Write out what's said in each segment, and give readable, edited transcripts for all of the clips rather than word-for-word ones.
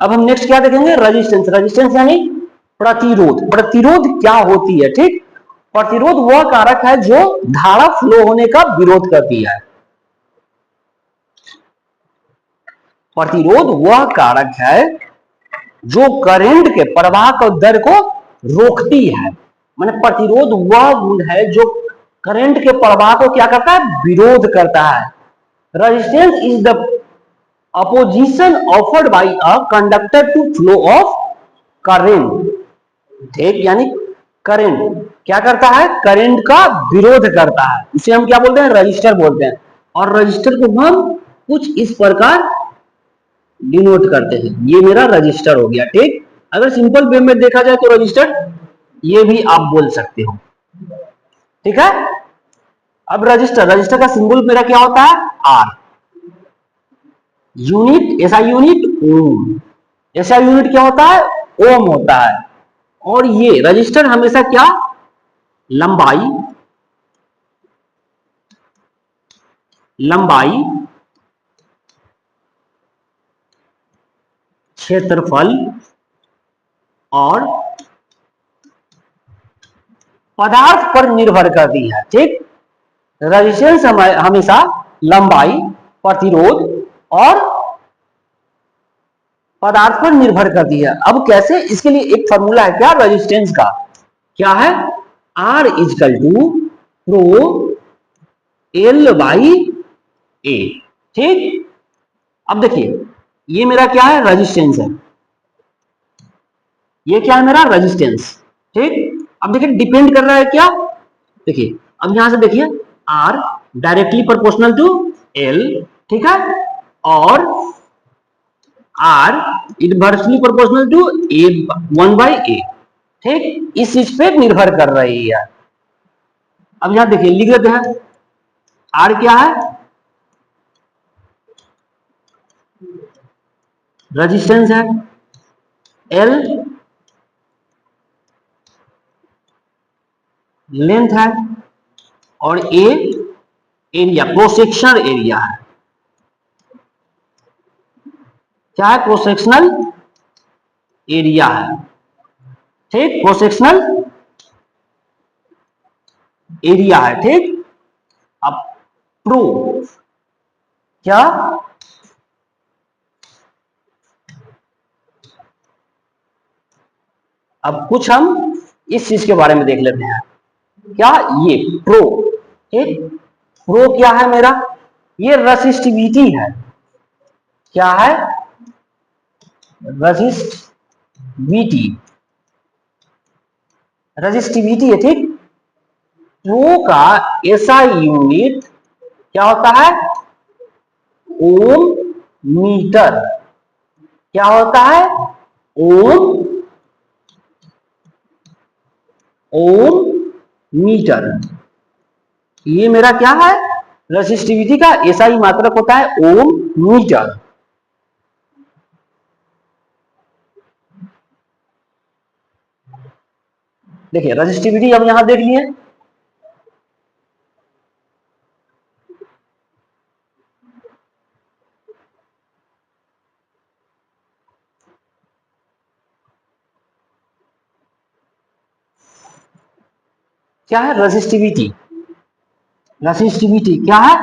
अब हम नेक्स्ट क्या देखेंगे, रेजिस्टेंस। रेजिस्टेंस यानी प्रतिरोध। प्रतिरोध क्या होती है, ठीक। प्रतिरोध वह कारक है जो धारा फ्लो होने का विरोध करती है। प्रतिरोध वह कारक है जो करंट के प्रवाह को दर को रोकती है। माने प्रतिरोध वह गुण है जो करंट के प्रवाह को क्या करता है, विरोध करता है। Resistance is the opposition offered by a conductor to flow of current, ठीक। यानी करंट क्या करता है, करंट का विरोध करता है, इसे हम क्या बोलते हैं, रजिस्टर बोलते हैं। और रजिस्टर को हम कुछ इस प्रकार डिनोट करते हैं। ये मेरा रजिस्टर हो गया, ठीक। अगर सिंपल वे में देखा जाए तो रजिस्टर ये भी आप बोल सकते हो, ठीक है। अब रजिस्टर, रजिस्टर का सिंबल मेरा क्या होता है, R. Unit, SI unit ohm. SI unit क्या होता है, ओम होता है। और ये रजिस्टर हमेशा क्या, लंबाई, लंबाई, क्षेत्रफल और पदार्थ पर निर्भर करती है, ठीक। रेजिस्टेंस हमेशा लंबाई, प्रतिरोध और पदार्थ पर निर्भर करती है। अब कैसे, इसके लिए एक फॉर्मूला है क्या, रेजिस्टेंस का, क्या है, R is equal to rho L by A, ठीक। अब देखिए ये मेरा क्या है, रेजिस्टेंस है, ये क्या है मेरा रेजिस्टेंस, ठीक। अब देखिए डिपेंड कर रहा है क्या, देखिए अब यहां से देखिए R directly proportional to L, ठीक है, और R inversely proportional to A, 1/a, ठीक। इस चीज पे निर्भर कर रही है। अब यहां देखिए लिख देते हैं, आर क्या है, रेजिस्टेंस है, एल लेंथ है, और ए एरिया, क्रॉस सेक्शनल एरिया है। क्या है, क्रॉस सेक्शनल एरिया है, ठीक। क्रॉस सेक्शनल एरिया है, ठीक। अब प्रो क्या, अब कुछ हम इस चीज के बारे में देख लेते हैं, क्या, ये प्रो, ठीक। प्रो क्या है मेरा, ये रेसिस्टिविटी है, क्या है, रेसिस्टिविटी, रेसिस्टिविटी है, ठीक। प्रो का एसआई यूनिट क्या होता है, ओम मीटर, क्या होता है, ओम, ओम मीटर। ये मेरा क्या है, रेसिस्टिविटी का एसआई मात्रक होता है ओम मीटर। देखिए रेसिस्टिविटी अब यहां देख लिए, क्या है रेसिस्टिविटी, रेसिस्टिविटी क्या है,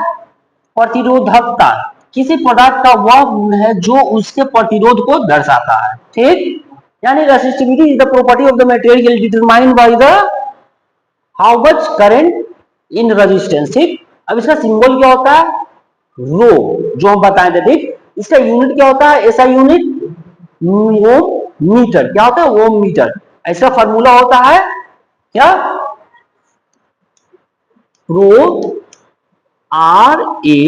प्रतिरोधकता। किसी पदार्थ का वह गुण है जो उसके प्रतिरोध को दर्शाता है, ठीक। यानी resistivity is the property of the material determined by the how much current in resistance, ठीक। अब इसका सिंबल क्या होता है, रो, जो हम बताए थे, ठीक। इसका यूनिट क्या होता है, ऐसा यूनिट ओम मीटर, क्या होता है, ओम मीटर। इसका फॉर्मूला होता है क्या, प्रो आर ए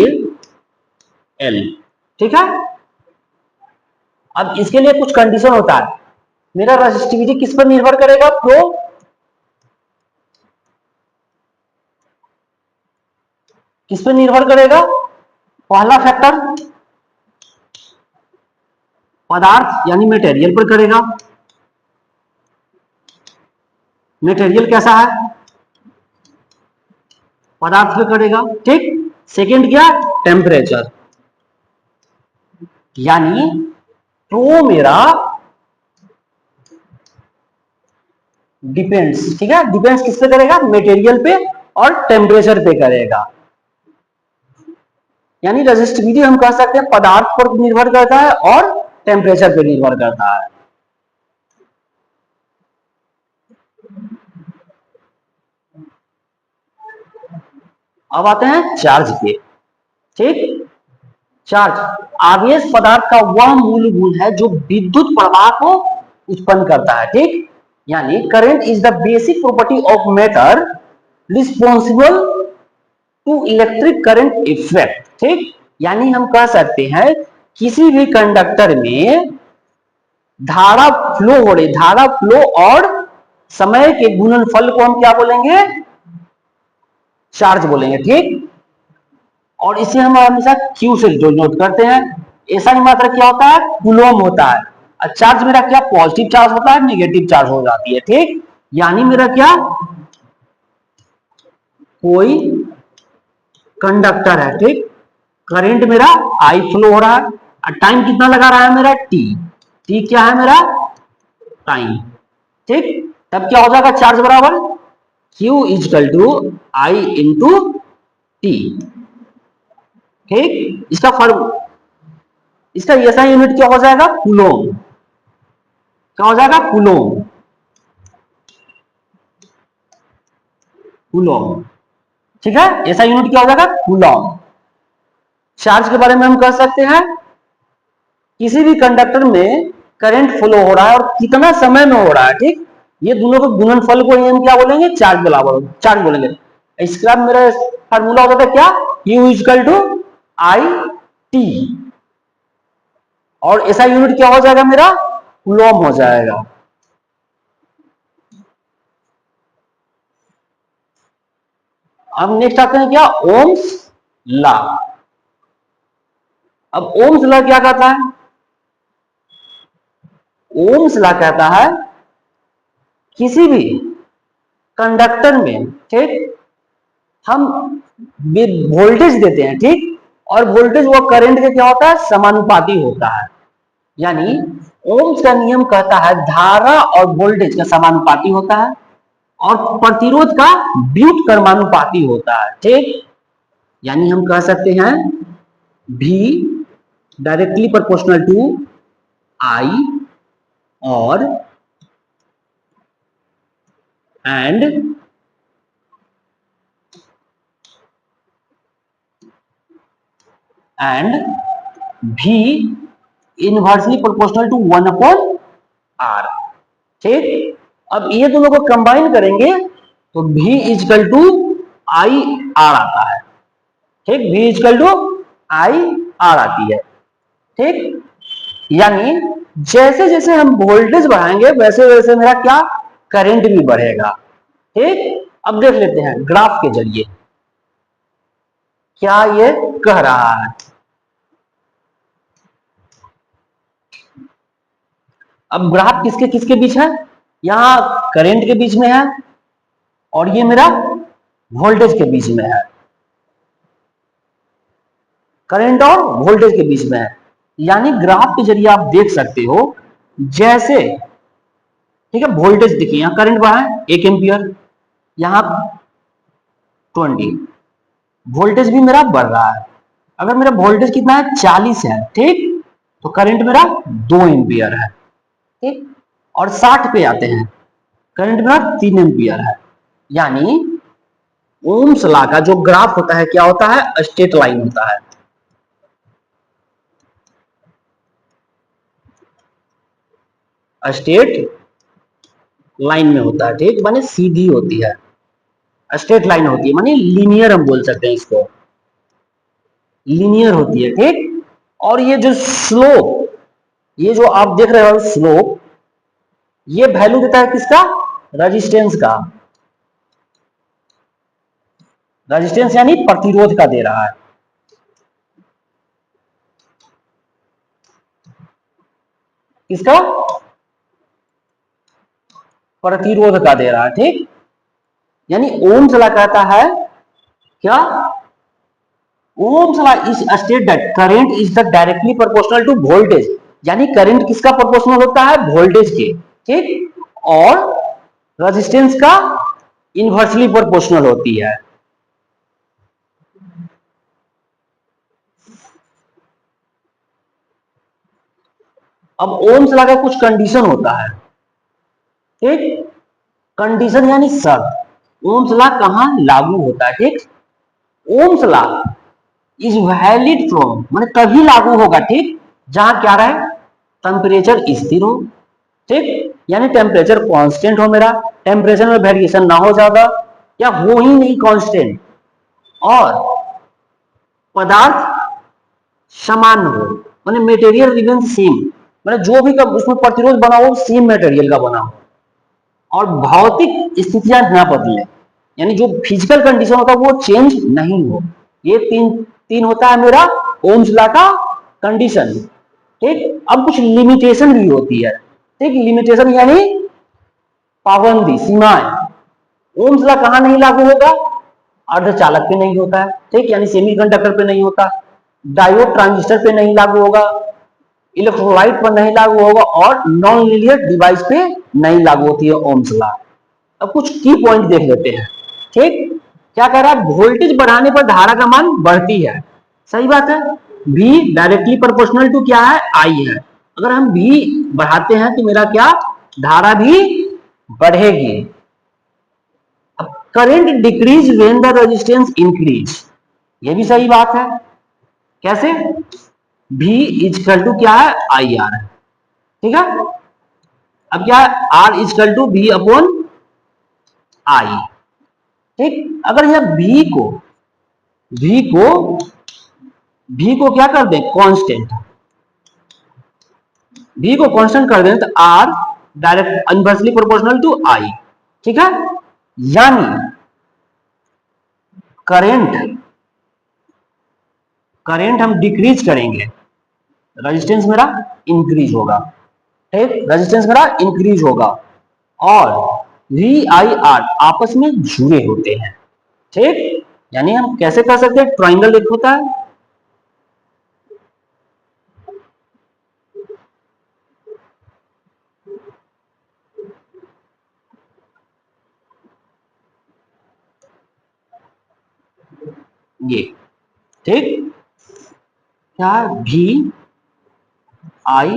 एल, ठीक है। अब इसके लिए कुछ कंडीशन होता है, मेरा रेसिस्टिविटी किस पर निर्भर करेगा, प्रो, किस पर निर्भर करेगा, पहला फैक्टर पदार्थ यानी मटेरियल पर करेगा, मटेरियल कैसा है, पदार्थ पे करेगा, ठीक। सेकंड क्या, टेम्परेचर, यानी तो मेरा डिपेंड्स, ठीक है, डिपेंड्स किस पे करेगा, मटेरियल पे और टेम्परेचर पे करेगा। यानी रेजिस्टिविटी हम कह सकते हैं पदार्थ पर निर्भर करता है और टेम्परेचर पे निर्भर करता है। अब आते हैं चार्ज पे, ठीक। चार्ज आवेश पदार्थ का वह मूल गुण है जो विद्युत प्रवाह को उत्पन्न करता है, ठीक। यानी current is the basic property of matter responsible to electric current effect, ठीक। यानी हम कह सकते हैं किसी भी कंडक्टर में धारा फ्लो हो रही, धारा फ्लो और समय के गुणनफल को हम क्या बोलेंगे, चार्ज बोलेंगे, ठीक। और इसे हम हमेशा क्यू से जो नोट करते हैं। ऐसा ही मात्रा क्या होता है, कूलोम होता है। और चार्ज मेरा क्या पॉजिटिव चार्ज होता है, निगेटिव चार्ज हो जाती है, ठीक। यानी मेरा क्या, कोई कंडक्टर है, ठीक, करंट मेरा आई फ्लो हो रहा है और टाइम कितना लगा रहा है मेरा टी, टी क्या है मेरा टाइम, ठीक। तब क्या हो जाएगा चार्ज बराबर Q equal to I into T, ठीक। इसका फर्म, इसका ऐसा यूनिट क्या हो जाएगा, कूलोम, क्या हो जाएगा कूलोम, कूलोम, ठीक है। ऐसा यूनिट क्या हो जाएगा कूलोम। चार्ज के बारे में हम कह सकते हैं किसी भी कंडक्टर में करंट फ्लो हो रहा है और कितना समय में हो रहा है, ठीक। ये दोनों के गुणनफल को हम क्या बोलेंगे, चार्ज बराबर चार्ज बोलेंगे। इसका मेरा फार्मूला होता था क्या, Q equal to I T, और ऐसा यूनिट क्या हो जाएगा मेरा कूलोम हो जाएगा। अब नेक्स्ट आते हैं क्या, ओम्स लॉ। अब ओम्स लॉ क्या कहता है, ओम्स लॉ कहता है किसी भी कंडक्टर में, ठीक, हम वोल्टेज देते हैं, ठीक, और वोल्टेज वो करंट के क्या होता है समानुपाती होता है। यानी ओम्स का नियम कहता है धारा और वोल्टेज का समानुपाती होता है और प्रतिरोध का व्युत्क्रमानुपाती होता है, ठीक। यानी हम कह सकते हैं V directly proportional to I और and V inversely proportional to 1/r, ठीक। अब ये दोनों को कंबाइन करेंगे तो V equal to I R आता है, ठीक, V equal to I R आती है, ठीक। यानी जैसे जैसे हम वोल्टेज बढ़ाएंगे वैसे वैसे मेरा क्या करंट भी बढ़ेगा, ठीक। अब देख लेते हैं ग्राफ के जरिए क्या ये कह रहा है। अब ग्राफ किसके किसके बीच है, यहां करंट के बीच में है और ये मेरा वोल्टेज के बीच में है, करंट और वोल्टेज के बीच में है। यानी ग्राफ के जरिए आप देख सकते हो जैसे, ठीक है, वोल्टेज देखिए यहां करंट बढ़ा है 1 एम्पियर, यहां 20, वोल्टेज भी मेरा बढ़ रहा है। अगर मेरा वोल्टेज कितना है 40 है, ठीक, तो करंट मेरा 2 एम्पियर है, ठीक। और 60 पे आते हैं, करंट मेरा 3 एम्पियर है। यानी ओम्स लॉ का जो ग्राफ होता है क्या होता है, स्ट्रेट लाइन होता है। स्ट्रेट लाइन में होता है, ठीक, माने सीधी होती है, स्ट्रेट लाइन होती है, माने लीनियर हम बोल सकते हैं इसको, लीनियर होती है, ठीक। और ये जो स्लोप, ये जो आप देख रहे हो स्लोप, ये वैल्यू देता है किसका, रेजिस्टेंस का, रेजिस्टेंस यानी प्रतिरोध का दे रहा है, किसका, प्रतिरोध का दे रहा है, ठीक। यानी ओम्स लॉ कहता है क्या, Ohm's law is state that current is the directly proportional to voltage यानी करंट किसका प्रोपोर्शनल होता है, वोल्टेज के, ठीक, और रेजिस्टेंस का इनवर्सली प्रोपोर्शनल होती है। अब ओम्स लॉ का कुछ कंडीशन होता है, ठीक, कंडीशन यानी शर्त। ओम्स लॉ कहां लागू होता है, ठीक, ohms law is valid from माने तभी लागू होगा, ठीक, जहां क्या रहे, टेम्परेचर स्थिर हो, ठीक, यानी टेम्परेचर कांस्टेंट हो, मेरा टेम्परेचर में वेरिएशन ना हो ज्यादा या हो ही नहीं कांस्टेंट, और पदार्थ समान हो, माने मटेरियल रिमेन सेम, माने जो भी उसमें प्रतिरोध बना हो सेम मटेरियल का बना हो, और भौतिक स्थितियां न बदले, यानी जो फिजिकल कंडीशन होता है वो चेंज नहीं हो। ये तीन तीन होता है मेरा ओम्स लॉ का कंडीशन, ठीक। अब कुछ लिमिटेशन भी होती है, ठीक, लिमिटेशन यानी पाबंदी, सीमाएं। ओम्स लॉ कहां नहीं लागू होगा, अर्धचालक पे नहीं होता है, ठीक, यानी सेमीकंडक्टर पे नहीं होता, डायोड ट्रांजिस्टर पे नहीं लागू होगा, इलेक्ट्रोलाइट पर नहीं लागू होगा, और नॉन लीनियर डिवाइस पे नहीं लागू होती है ओम्स लॉ। अब कुछ की पॉइंट देख लेते हैं, ठीक। क्या कह रहा है, वोल्टेज बढ़ाने पर धारा का मान बढ़ती है, सही बात है। V डायरेक्टली प्रोपोर्शनल टू क्या है, I है। अगर हम V बढ़ाते हैं तो मेरा क्या, धारा भी बढ़ेगी। अब current decrease when the resistance increase, ये भी सही बात है। कैसे, V इजकल टू क्या है, IR है, ठीक है। अब क्या है, R equal to V upon I, ठीक। अगर यह V को V को क्या कर दें, कांस्टेंट, V को कांस्टेंट कर दें तो R direct inversely proportional to I, ठीक है। यानी करंट करंट हम डिक्रीज करेंगे, रेजिस्टेंस मेरा इंक्रीज होगा, ठीक, रेजिस्टेंस मेरा इंक्रीज होगा, और V I R आपस में जुड़े होते हैं, ठीक। यानी हम कैसे कर सकते हैं, ट्रायंगल एक होता है, ये, ठीक, क्या, V I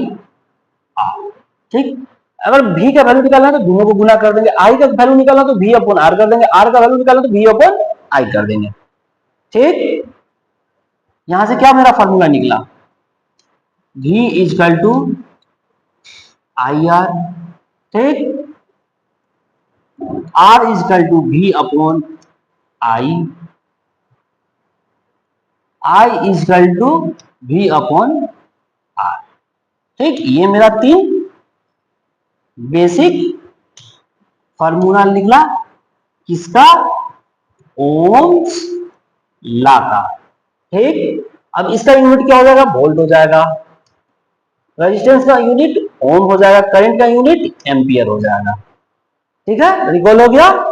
R, ठीक। अगर V का वैल्यू निकालना है तो दोनों को गुना कर देंगे, I का वैल्यू निकालना तो V अपॉन R कर देंगे, R का वैल्यू निकालना तो V अपॉन I कर देंगे, ठीक। यहां से क्या मेरा फॉर्मूला निकला, V इजकल टू IR, ठीक, R equal to V upon I, I equal to V upon R, ठीक। ये मेरा तीन बेसिक फॉर्मूला निकला, किसका, ओम्स लॉ का, ठीक। अब इसका यूनिट क्या हो जाएगा, वोल्ट हो जाएगा, रेजिस्टेंस का यूनिट ओम हो जाएगा, करंट का यूनिट एम्पियर हो जाएगा, ठीक है, रिकॉल हो गया।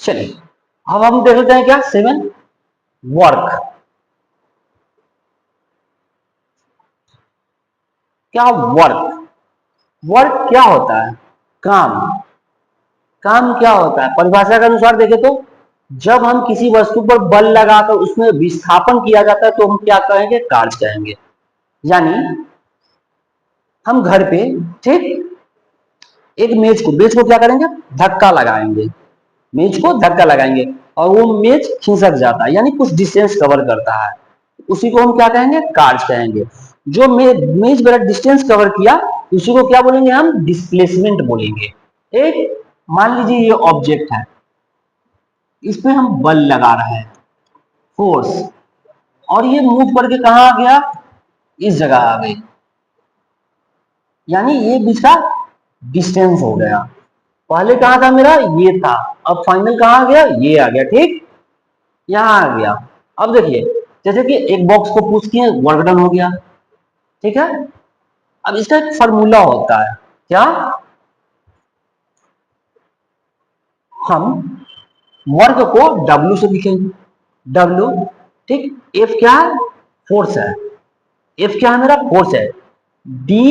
चलिए अब हम देख लेते हैं क्या, 7 वर्क। क्या वर्क, वर्क क्या होता है, काम। काम क्या होता है, परिभाषा के अनुसार देखें तो जब हम किसी वस्तु पर बल लगाकर उसमें विस्थापन किया जाता है तो हम क्या कहेंगे, कार्य कहेंगे। यानी हम घर पे, ठीक, एक मेज को क्या करेंगे, धक्का लगाएंगे, मेज को धक्का लगाएंगे और वो मेज खिसक जाता है, यानी कुछ डिस्टेंस कवर करता है, उसी को हम क्या कहेंगे, कार्य कहेंगे। जो मेज बड़ा डिस्टेंस कवर किया उसी को क्या बोलेंगे, हम डिस्प्लेसमेंट बोलेंगे। एक मान लीजिए ये ऑब्जेक्ट है, इस पे हम बल लगा रहे हैं, फोर्स, और ये मूव करके कहां आ गया, इस जगह आ गई, यानी ये बीच का डिस्टेंस हो गया। पहले कहां था मेरा, ये था, अब फाइनल कहां आ गया, ये आ गया, ठीक, यहां आ गया। अब देखिए, जैसे कि एक बॉक्स को पुश किए, वर्क डन हो गया, ठीक है। अब इसका एक फॉर्मूला होता है, क्या, हम वर्क को W से लिखेंगे, W, ठीक, F क्या है, फोर्स है, F क्या है मेरा, फोर्स है, D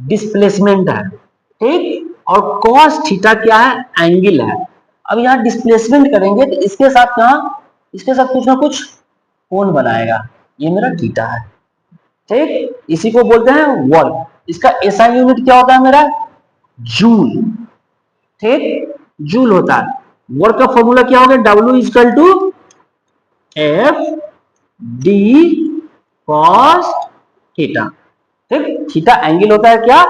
डिस्प्लेसमेंट है, ठीक, और cos थीटा क्या है, एंगल है। अब यहाँ डिस्प्लेसमेंट करेंगे तो इसके साथ कहा, इसके साथ कुछ ना कुछ कोण बनाएगा, ये मेरा थीटा है, ठीक, इसी को बोलते हैं वर्क। इसका एसआई यूनिट क्या होता है मेरा, जूल, ठीक, जूल होता है। वर्क का फॉर्मूला क्या होगा, W equal to F D cos theta, ठीक, थीटा एंगल होता है क्या,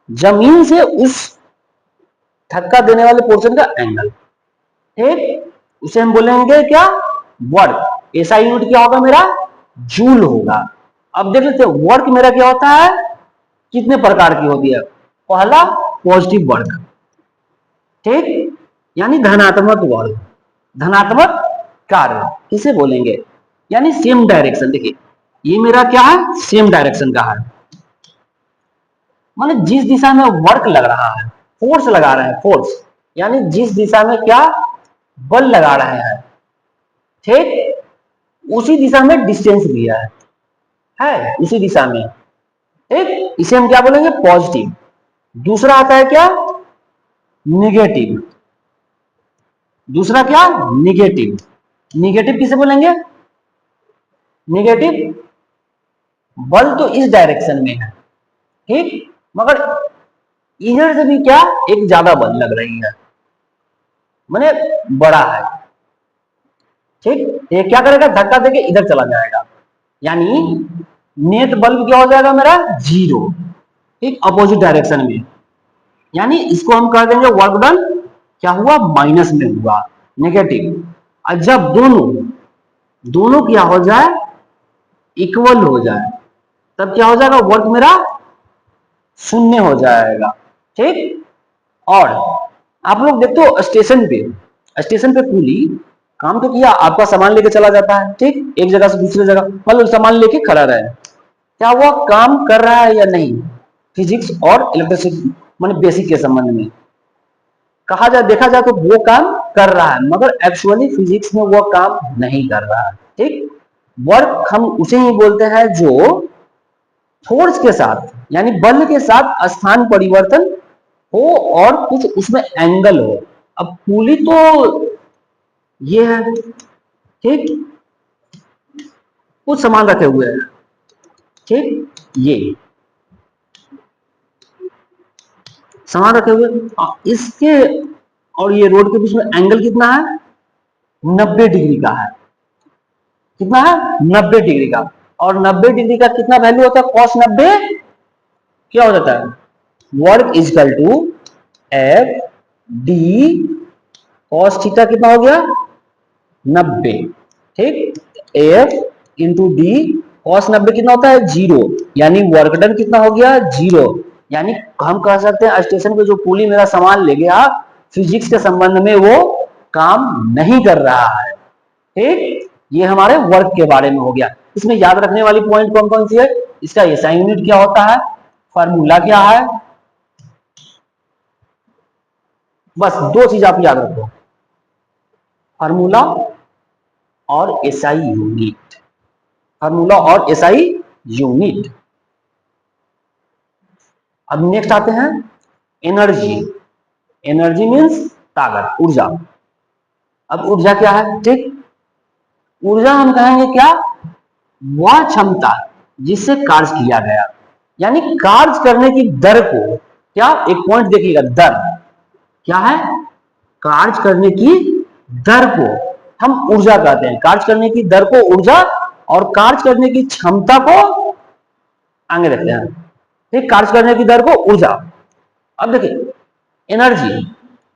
जमीन से उस धक्का देने वाले पोर्शन का एंगल, ठीक, उसे हम बोलेंगे क्या, वर्क। ऐसा यूनिट क्या होगा मेरा, जूल होगा। अब देख लेते हैं वर्क मेरा क्या होता है, कितने प्रकार की होती है। पहला पॉजिटिव वर्क, ठीक, यानी धनात्मक वर्क, धनात्मक कार्य किसे बोलेंगे, यानी सेम डायरेक्शन। देखिए ये मेरा क्या है, सेम डायरेक्शन का है, मतलब जिस दिशा में वर्क लग रहा है, फोर्स लगा रहे हैं, फोर्स यानी जिस दिशा में क्या बल लगा रहे हैं, ठीक, उसी दिशा में डिस्टेंस दिया है उसी दिशा में, ठीक, इसे हम क्या बोलेंगे, पॉजिटिव। दूसरा आता है क्या, निगेटिव, दूसरा क्या, निगेटिव, निगेटिव किसे बोलेंगे, निगेटिव बल तो इस डायरेक्शन में है, ठीक, मगर इधर से भी क्या एक ज्यादा बल लग रही है, माने बड़ा है, ठीक, ये क्या करेगा, धक्का देके इधर चला जाएगा, यानी नेट बल्ब क्या हो जाएगा मेरा, जीरो, ठीक, अपोजिट डायरेक्शन में, यानी इसको हम कह देंगे वर्क डन क्या हुआ, माइनस में हुआ, नेगेटिव। और जब दोनों दोनों क्या हो जाए, इक्वल हो जाए, तब क्या हो जाएगा, वर्क मेरा शून्य हो जाएगा, ठीक। और आप लोग देखते हो स्टेशन पे, स्टेशन पे कूली काम तो किया, आपका सामान लेके चला जाता है, ठीक, एक जगह से दूसरी जगह, मतलब सामान लेके खड़ा रहे, क्या वो काम कर रहा है या नहीं, फिजिक्स और इलेक्ट्रिसिटी मतलब बेसिक के संबंध में कहा जाए, देखा जाए तो वो काम कर रहा है, मगर एक्चुअली फिजिक्स में वो काम नहीं कर रहा है, ठीक। वर्क हम उसे ही बोलते हैं जो फोर्स के साथ यानी बल के साथ स्थान परिवर्तन हो और कुछ उसमें एंगल हो। अब पुली तो ये है, ठीक, कुछ सामान रखे हुए हैं, ठीक, ये सामान रखे हुए, इसके और ये रोड के बीच में एंगल कितना है, 90 डिग्री का है, कितना है, 90 डिग्री का। और 90 डिग्री का कितना वैल्यू होता है, cos 90 क्या हो जाता है, work equal to F D cos theta कितना हो गया, 90, ठीक, एफ इंटू डी कॉस 90 कितना होता है, जीरो, यानी वर्क डन कितना हो गया, जीरो। यानी हम कह सकते हैं स्टेशन पे जो पुली मेरा सामान ले गया, फिजिक्स के संबंध में वो काम नहीं कर रहा है, ठीक, ये हमारे वर्क के बारे में हो गया। इसमें याद रखने वाली पॉइंट कौन कौन सी है, इसका एसआई यूनिट क्या होता है, फार्मूला क्या है, बस दो चीज आप याद रखो, फार्मूला और एसआई यूनिट, फार्मूला और एसआई यूनिट। अब नेक्स्ट आते हैं एनर्जी, एनर्जी मीन्स ताकत, ऊर्जा। अब ऊर्जा क्या है, ठीक, ऊर्जा हम कहेंगे क्या, वह क्षमता जिससे कार्य किया गया, यानी कार्य करने की दर को, क्या, एक पॉइंट देखिएगा, दर क्या है, कार्य करने की दर को हम ऊर्जा कहते हैं, कार्य करने की दर को ऊर्जा और कार्य करने की क्षमता को आगे रखते हैं, ठीक, कार्य करने की दर को ऊर्जा। अब देखिए एनर्जी,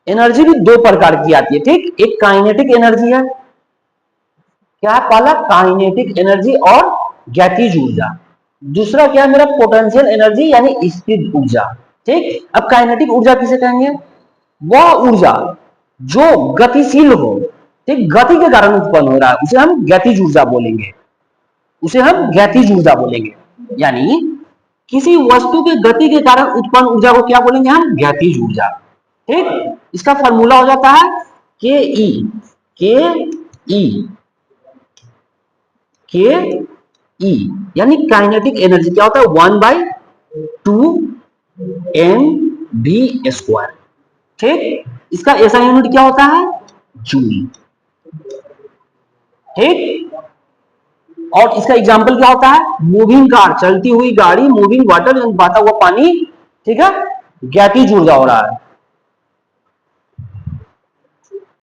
एनर्जी भी दो प्रकार की आती है, ठीक, एक काइनेटिक एनर्जी है, क्या है पहला काइनेटिक एनर्जी और गतिज ऊर्जा, दूसरा क्या है मेरा पोटेंशियल एनर्जी यानी स्थिर ऊर्जा। ठीक, अब काइनेटिक ऊर्जा किसे कहेंगे, वह ऊर्जा जो गतिशील हो, ठीक, गति के कारण उत्पन्न हो रहा है उसे हम गतिज ऊर्जा बोलेंगे, उसे हम गतिज ऊर्जा बोलेंगे। यानी किसी वस्तु के गति के कारण उत्पन्न ऊर्जा को क्या बोलेंगे हम, गतिज ऊर्जा। ठीक, इसका फॉर्मूला हो जाता है के ई, के ई, के ई यानी काइनेटिक एनर्जी क्या होता है 1/2 mv²। ठीक, इसका ऐसा यूनिट क्या होता है, जूल। ठीक, और इसका एग्जाम्पल क्या होता है, मूविंग कार, चलती हुई गाड़ी, मूविंग वाटर, बहता हुआ पानी। ठीक है, गतिज ऊर्जा हो रहा है।